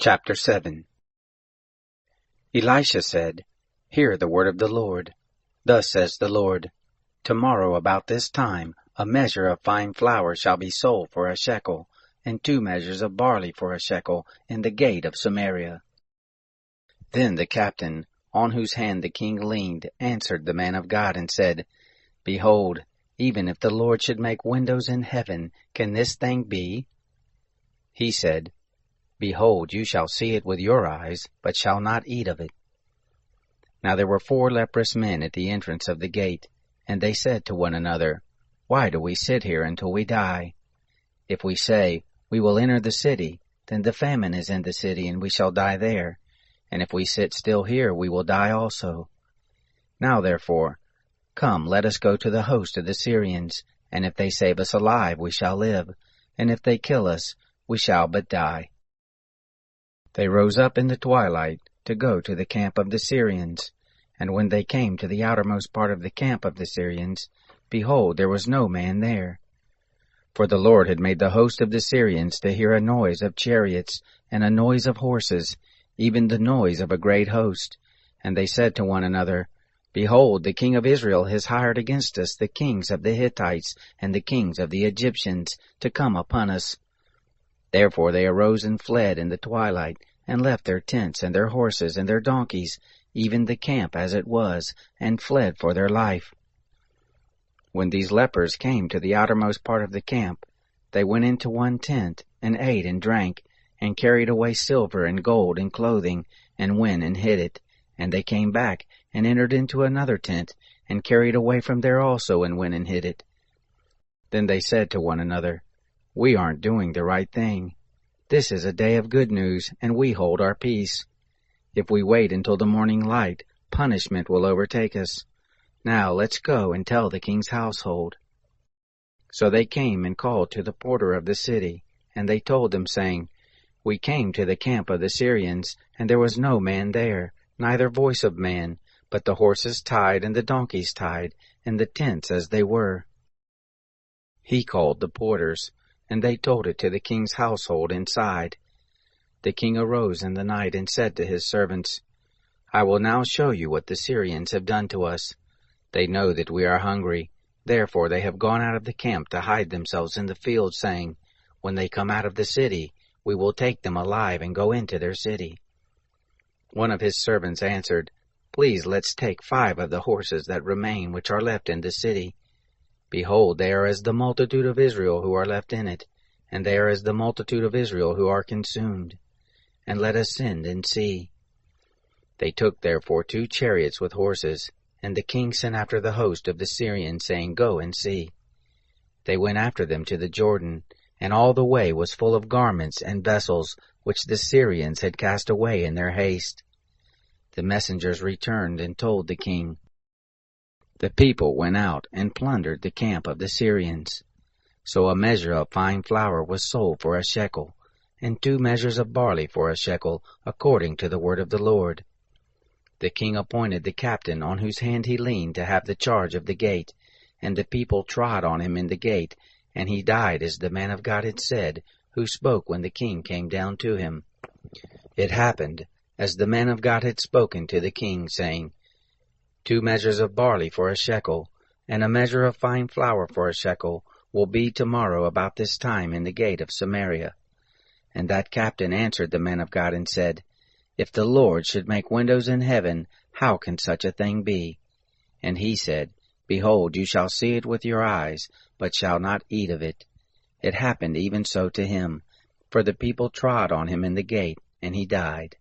Chapter 7. Elisha said, Hear the word of the Lord. Thus says the Lord, Tomorrow about this time a measure of fine flour shall be sold for a shekel, and 2 measures of barley for a shekel in the gate of Samaria. Then the captain, on whose hand the king leaned, answered the man of God and said, Behold, even if the Lord should make windows in heaven, can this thing be? He said, Behold, you shall see it with your eyes, but shall not eat of it. Now there were 4 leprous men at the entrance of the gate, and they said to one another, Why do we sit here until we die? If we say, We will enter the city, then the famine is in the city, and we shall die there. And if we sit still here, we will die also. Now therefore, come, let us go to the host of the Syrians, and if they save us alive, we shall live, and if they kill us, we shall but die. They rose up in the twilight to go to the camp of the Syrians, and when they came to the outermost part of the camp of the Syrians, behold, there was no man there. For the Lord had made the host of the Syrians to hear a noise of chariots and a noise of horses, even the noise of a great host. And they said to one another, Behold, the king of Israel has hired against us the kings of the Hittites and the kings of the Egyptians to come upon us. Therefore they arose and fled in the twilight, and left their tents and their horses and their donkeys, even the camp as it was, and fled for their life. When these lepers came to the outermost part of the camp, they went into one tent, and ate and drank, and carried away silver and gold and clothing, and went and hid it. And they came back, and entered into another tent, and carried away from there also, and went and hid it. Then they said to one another, We aren't doing the right thing. This is a day of good news, and we hold our peace. If we wait until the morning light, punishment will overtake us. Now let's go and tell the king's household. So they came and called to the porter of the city, and they told them, saying, We came to the camp of the Syrians, and there was no man there, neither voice of man, but the horses tied and the donkeys tied, and the tents as they were. He called the porters, and they told it to the king's household inside. The king arose in the night and said to his servants, I will now show you what the Syrians have done to us. They know that we are hungry. Therefore they have gone out of the camp to hide themselves in the field, saying, When they come out of the city, we will take them alive and go into their city. One of his servants answered, Please let's take 5 of the horses that remain which are left in the city. Behold, they are as the multitude of Israel who are left in it, and they are as the multitude of Israel who are consumed. And let us send and see. They took therefore 2 chariots with horses, and the king sent after the host of the Syrians, saying, Go and see. They went after them to the Jordan, and all the way was full of garments and vessels, which the Syrians had cast away in their haste. The messengers returned and told the king. The people went out and plundered the camp of the Syrians. So a measure of fine flour was sold for a shekel, and 2 measures of barley for a shekel, according to the word of the Lord. The king appointed the captain on whose hand he leaned to have the charge of the gate, and the people trod on him in the gate, and he died as the man of God had said, who spoke when the king came down to him. It happened, as the man of God had spoken to the king, saying, 2 measures of barley for a shekel, and a measure of fine flour for a shekel, will be tomorrow about this time in the gate of Samaria. And that captain answered the man of God and said, If the Lord should make windows in heaven, how can such a thing be? And he said, Behold, you shall see it with your eyes, but shall not eat of it. It happened even so to him, for the people trod on him in the gate, and he died.